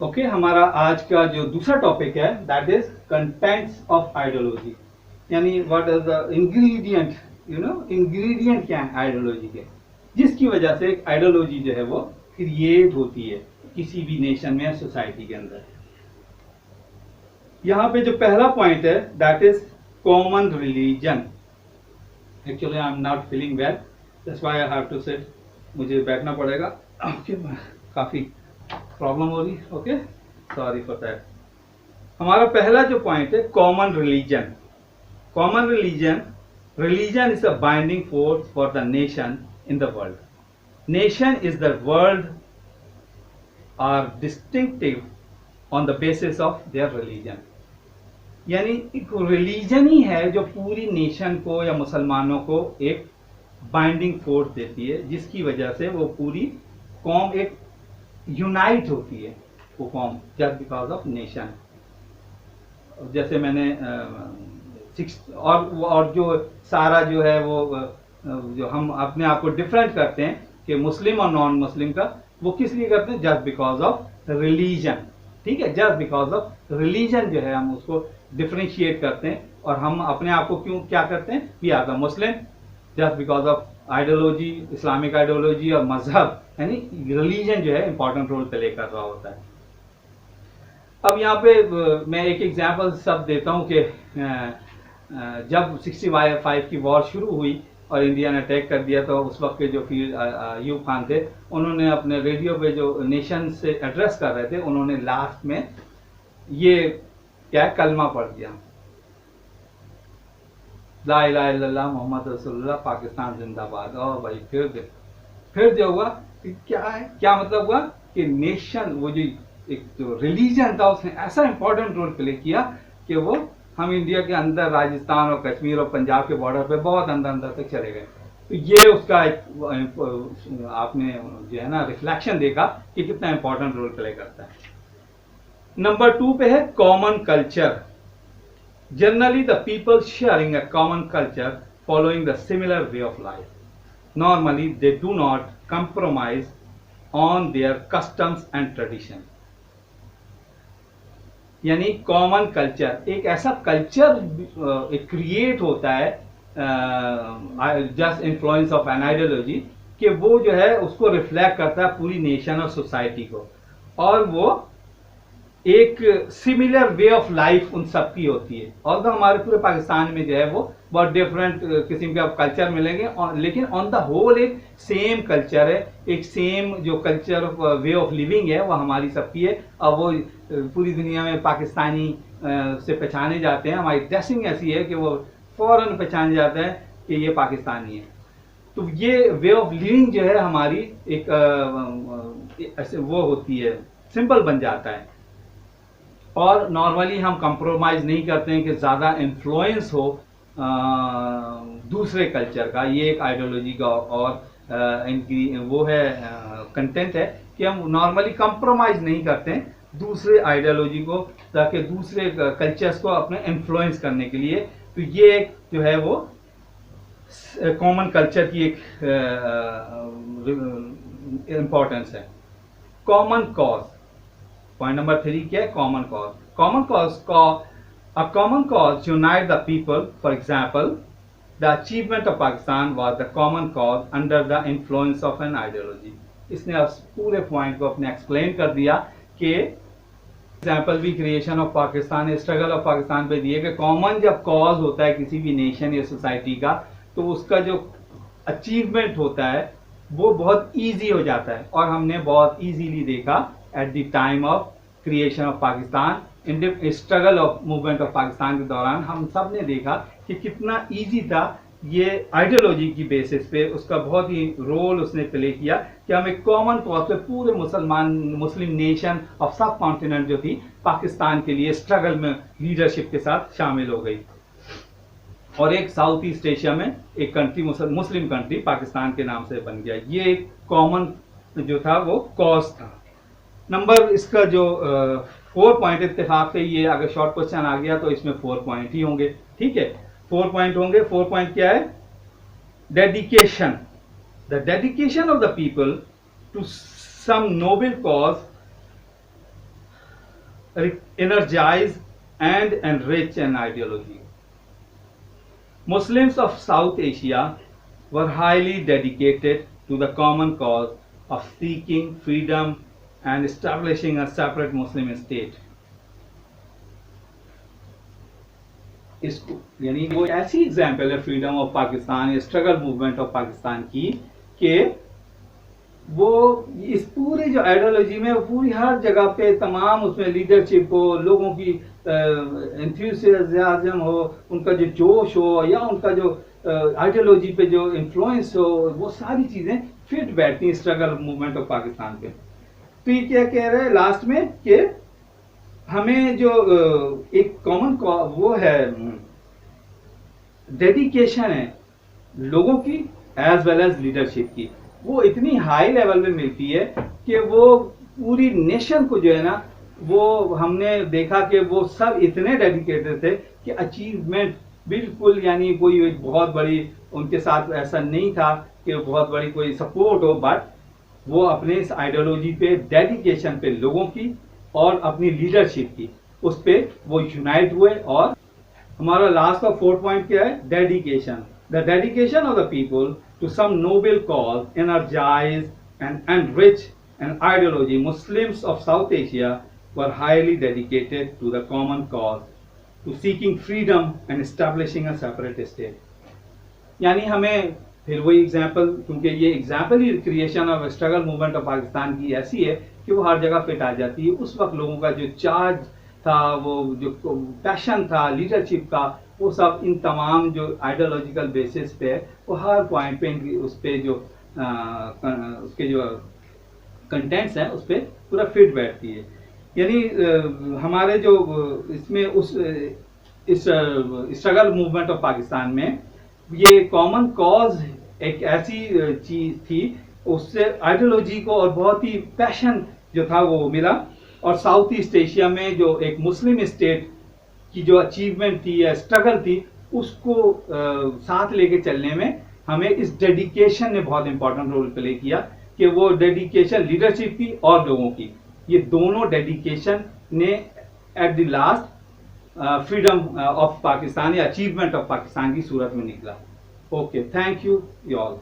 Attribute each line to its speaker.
Speaker 1: Okay हमारा आज का जो दूसरा टॉपिक है that is contents of ideology, यानी what is the ingredient, ingredient क्या है आइडियोलॉजी के, जिसकी वजह से एक आइडियोलॉजी जो है वो क्रिएट होती है किसी भी नेशन में या सोसाइटी के अंदर। यहाँ पे जो पहला पॉइंट है that is common religion. Actually I am not feeling well, that's why I have to sit, मुझे बैठना पड़ेगा। काफी प्रॉब्लम हो रही, ओके सॉरी फॉर दैट। हमारा पहला जो पॉइंट है common religion. Common religion is a binding force for the nation in the world. Nation is the world are distinctive on the basis of their religion, यानी एक religion ही है जो पूरी nation को या मुसलमानों को एक बाइंडिंग फोर्स देती है, जिसकी वजह से वो पूरी कौम एक यूनाइट होती है, वो कौम जस्ट बिकॉज ऑफ नेशन। जैसे मैंने और जो सारा जो है वो जो हम अपने आप को डिफरेंट करते हैं कि मुस्लिम और नॉन मुस्लिम का, वो किस लिए करते हैं? Just because of religion. ठीक है, जस्ट बिकॉज ऑफ रिलीजन जो है हम उसको डिफरेंशिएट करते हैं, और हम अपने आप को क्यों क्या करते हैं? We are the Muslim just because of ideology, Islamic ideology और मजहब, यानी रिलीजन जो है इंपॉर्टेंट रोल प्ले कर रहा होता है। अब यहाँ पे मैं एक एग्जांपल सब देता हूँ कि जब 65 की वॉर शुरू हुई और इंडिया ने अटैक कर दिया, तो उस वक्त के जो फिर अयूब खान थे, उन्होंने अपने रेडियो पे जो नेशन से एड्रेस कर रहे थे, उन्होंने लास्ट में ये क्या कलमा पढ़ दिया, ला इलाहा इल्लल्लाह मोहम्मद रसूलुल्लाह पाकिस्तान जिंदाबाद। और भाई फिर जो हुआ क्या है, क्या मतलब हुआ कि नेशन, वो जो एक जो रिलीजन था, उसने ऐसा इंपॉर्टेंट रोल प्ले किया कि वो हम इंडिया के अंदर राजस्थान और कश्मीर और पंजाब के बॉर्डर पे बहुत अंदर अंदर तक चले गए। तो ये उसका एक आपने जो है ना रिफ्लेक्शन देखा कि कितना इंपॉर्टेंट रोल प्ले करता है। नंबर 2 पे है common culture. Generally, the people sharing a common culture following the similar way of life. Normally, they do not compromise on their customs and tradition. यानी कॉमन कल्चर, एक ऐसा culture create होता है just influence of an ideology, कि वो जो है उसको रिफ्लेक्ट करता है पूरी नेशन और सोसाइटी को, और वो एक सिमिलर वे ऑफ लाइफ उन सब की होती है। और तो हमारे पूरे पाकिस्तान में जो है वो बहुत डिफरेंट किस्म के कल्चर मिलेंगे, लेकिन ऑन द होल एक सेम कल्चर है, एक सेम जो कल्चर वे ऑफ लिविंग है वो हमारी सबकी है, और वो पूरी दुनिया में पाकिस्तानी से पहचाने जाते हैं। हमारी ड्रेसिंग ऐसी है कि वो फौरन पहचाने जाता है कि ये पाकिस्तानी है। तो ये वे ऑफ लिविंग जो है हमारी एक वो होती है, सिंपल बन जाता है। और नॉर्मली हम कंप्रोमाइज नहीं करते हैं कि ज़्यादा इन्फ्लुएंस हो दूसरे कल्चर का। ये एक आइडियोलॉजी का और इनकी वो है कंटेंट है कि हम नॉर्मली कंप्रोमाइज नहीं करते हैं दूसरे आइडियोलॉजी को, ताकि दूसरे कल्चर्स को अपने इन्फ्लुएंस करने के लिए। तो ये एक जो है वो कॉमन कल्चर की एक इम्पोर्टेंस है। कॉमन कॉज, पॉइंट नंबर 3 क्या है? Common cause. कॉमन कॉज का a common cause unite the people. For example, the achievement of Pakistan was the common cause under the influence of an ideology. इसने अब पूरे point को अपने explain कर दिया कि एग्जाम्पल भी creation of Pakistan, struggle of Pakistan पे दिए कि कॉमन जब कॉज होता है किसी भी नेशन या सोसाइटी का, तो उसका जो अचीवमेंट होता है वो बहुत ईजी हो जाता है। और हमने बहुत ईजीली देखा at the time of creation of Pakistan, in struggle of movement of Pakistan के दौरान हम सब ने देखा कि कितना इजी था। ये आइडियोलॉजी की बेसिस पे उसका बहुत ही रोल उसने प्ले किया कि हम एक कॉमन कॉज पे पूरे मुस्लिम नेशन ऑफ सब कॉन्टिनेंट जो थी पाकिस्तान के लिए स्ट्रगल में लीडरशिप के साथ शामिल हो गई, और एक साउथ ईस्ट एशिया में एक कंट्री मुस्लिम कंट्री पाकिस्तान के नाम से बन गया। ये एक कॉमन जो था वो कॉज था। नंबर इसका जो 4 पॉइंट इत्तेफाक से, ये अगर शॉर्ट क्वेश्चन आ गया तो इसमें 4 पॉइंट ही होंगे। ठीक है, 4 पॉइंट होंगे। 4 पॉइंट क्या है? Dedication. The dedication of the people to some noble cause energize and enrich an ideology. Muslims of South Asia were highly dedicated to the common cause of seeking freedom and establishing a separate Muslim state. इसको यानी वो ऐसी example है freedom of Pakistan, struggle movement of Pakistan की, कि वो इस पूरी जो आइडियोलॉजी में पूरी हर जगह पे तमाम उसमें लीडरशिप हो, लोगों की एंथुसियाज्म हो, उनका जो जोश हो, या उनका जो आइडियोलॉजी पे जो इन्फ्लुएंस हो, वो सारी चीजें फिट बैठती हैं स्ट्रगल मूवमेंट ऑफ पाकिस्तान पे। तो ये क्या कह रहे हैं लास्ट में कि हमें जो एक कॉमन वो है डेडिकेशन है लोगों की एज वेल एज लीडरशिप की, वो इतनी हाई लेवल में मिलती है कि वो पूरी नेशन को जो है ना, वो हमने देखा कि वो सब इतने डेडिकेटेड थे कि अचीवमेंट बिल्कुल, यानी कोई एक बहुत बड़ी उनके साथ ऐसा नहीं था कि बहुत बड़ी कोई सपोर्ट हो, बट वो अपने इस आइडियोलॉजी पे, डेडिकेशन पे लोगों की और अपनी लीडरशिप की, उस पे वो यूनाइट हुए। और हमारा लास्ट और फोर्थ पॉइंट क्या है? Dedication. The dedication of the people to some noble cause energize and enrich an ideology. Muslims of South Asia were highly dedicated to the common cause to seeking freedom and establishing a separate state. यानी हमें फिर वही example, क्योंकि ये example ही creation of struggle movement of Pakistan की ऐसी है कि वो हर जगह फिट आ जाती है। उस वक्त लोगों का जो चार्ज था, वो जो पैशन था लीडरशिप का, वो सब इन तमाम जो आइडियोलॉजिकल बेसिस पे वो हर पॉइंट पे उस पे जो उसके जो कंटेंट्स हैं उस पर पूरा फिट बैठती है। यानी हमारे जो इसमें इस स्ट्रगल मूवमेंट ऑफ पाकिस्तान में ये कॉमन कॉज एक ऐसी चीज थी, उससे आइडियोलॉजी को और बहुत ही पैशन जो था वो मिला। और साउथ ईस्ट एशिया में जो एक मुस्लिम स्टेट की जो अचीवमेंट थी या स्ट्रगल थी, उसको साथ लेके चलने में हमें इस डेडिकेशन ने बहुत इंपॉर्टेंट रोल प्ले किया, कि वो डेडिकेशन लीडरशिप की और लोगों की, ये दोनों डेडिकेशन ने at the last freedom of Pakistan या अचीवमेंट ऑफ पाकिस्तान की सूरत में निकला। Okay, thank you all.